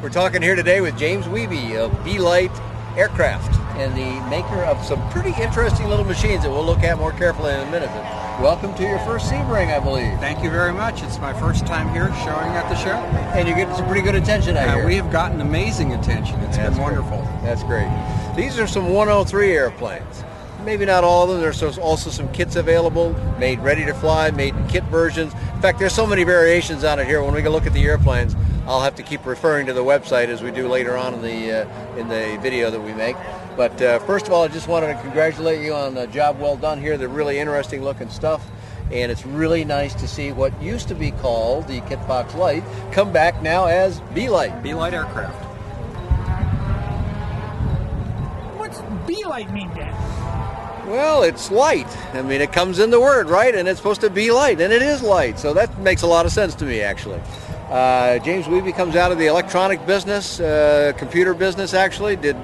We're talking here today with James Wiebe of Belite Aircraft and the maker of some pretty interesting little machines that we'll look at more carefully in a minute. But welcome to your first Sebring, I believe. Thank you very much. It's my first time here showing at the show. And you're getting some pretty good attention out here. We have gotten amazing attention. It's been wonderful. That's great. These are some 103 airplanes. Maybe not all of them. There's also some kits available, made ready to fly, made in kit versions. In fact, there's so many variations on it here. When we go look at the airplanes, I'll have to keep referring to the website as we do later on in the video that we make. But first of all, I just wanted to congratulate you on a job well done here. They're really interesting looking stuff, and it's really nice to see what used to be called the Kitfox Light come back now as Belite. Belite Aircraft. What's Belite mean, Dan? Well, it's light. I mean, it comes in the word, right? And it's supposed to be light, and it is light. So that makes a lot of sense to me, actually. James Wiebe comes out of the electronic business, computer business, actually. Did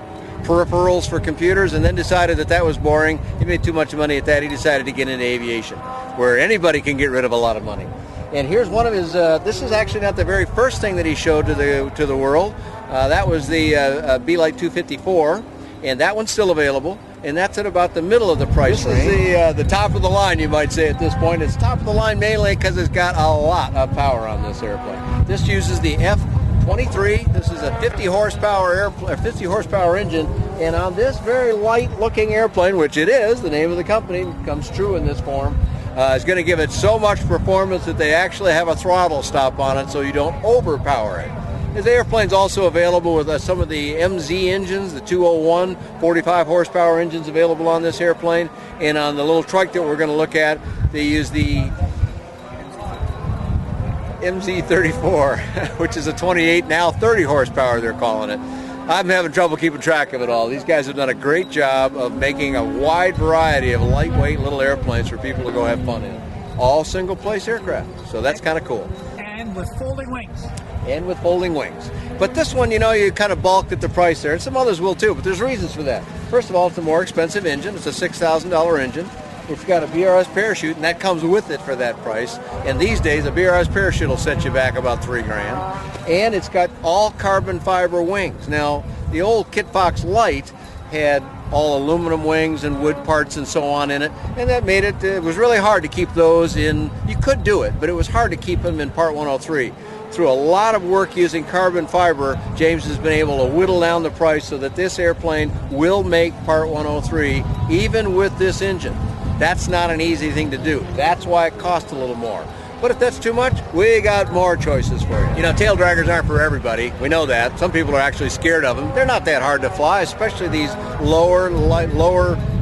peripherals for computers and then decided that was boring. He made too much money at that. He decided to get into aviation, where anybody can get rid of a lot of money. And here's one of his, this is actually not the very first thing that he showed to the world. That was the Belite 254, and that one's still available. And that's at about the middle of the price range. This is the top of the line, you might say, at this point. It's top of the line mainly because it's got a lot of power on this airplane. This uses the F23. This is a 50 horsepower engine, and on this very light-looking airplane, which it is, the name of the company comes true in this form, is going to give it so much performance that they actually have a throttle stop on it, so you don't overpower it. This airplane's also available with some of the MZ engines, the 201 45 horsepower engines available on this airplane. And on the little trike that we're going to look at, they use the MZ34, which is a 28, now 30 horsepower they're calling it. I'm having trouble keeping track of it all. These guys have done a great job of making a wide variety of lightweight little airplanes for people to go have fun in. All single place aircraft, so that's kind of cool. And with folding wings. And with folding wings. But this one, you know, you kind of balked at the price there, and some others will too, but there's reasons for that. First of all, it's a more expensive engine. It's a $6,000 engine. It's got a BRS parachute, and that comes with it for that price. And these days, a BRS parachute will set you back about $3,000. And it's got all carbon fiber wings. Now, the old Kitfox Light had all aluminum wings and wood parts and so on in it, and that made it was really hard to keep those in. You could do it, but it was hard to keep them in Part 103. Through a lot of work using carbon fiber, James has been able to whittle down the price so that this airplane will make Part 103 even with this engine. That's not an easy thing to do. That's why it costs a little more. But if that's too much, we got more choices for you. You know, tail draggers aren't for everybody. We know that. Some people are actually scared of them. They're not that hard to fly, especially these lower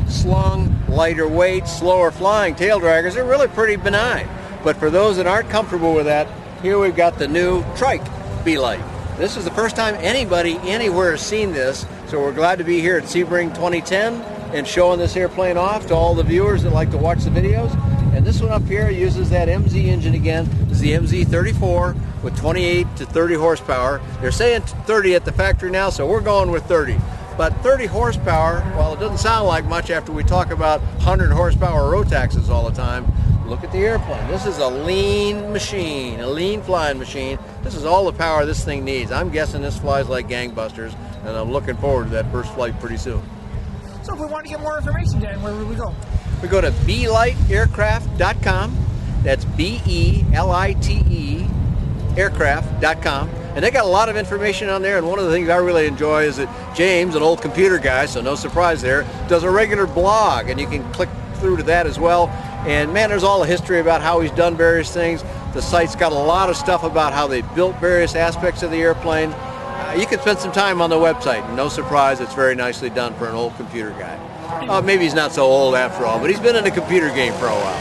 slung, lighter weight, slower flying tail draggers. They're really pretty benign. But for those that aren't comfortable with that, here we've got the new trike Belite. This is the first time anybody anywhere has seen this, so we're glad to be here at Sebring 2010 and showing this airplane off to all the viewers that like to watch the videos. And this one up here uses that MZ engine again. This is the MZ34 with 28 to 30 horsepower. They're saying 30 at the factory now, so we're going with 30. But 30 horsepower, while it doesn't sound like much after we talk about 100 horsepower Rotaxes all the time, look at the airplane. This is a lean machine, a lean flying machine. This is all the power this thing needs. I'm guessing this flies like gangbusters, and I'm looking forward to that first flight pretty soon. So if we want to get more information, Dan, where would we go? We go to beliteaircraft.com. That's B-E-L-I-T-E aircraft.com. And they got a lot of information on there, and one of the things I really enjoy is that James, an old computer guy, so no surprise there, does a regular blog, and you can click through to that as well. And man, there's all the history about how he's done various things. The site's got a lot of stuff about how they built various aspects of the airplane. You can spend some time on the website, and no surprise, it's very nicely done for an old computer guy. Maybe he's not so old after all, but he's been in the computer game for a while.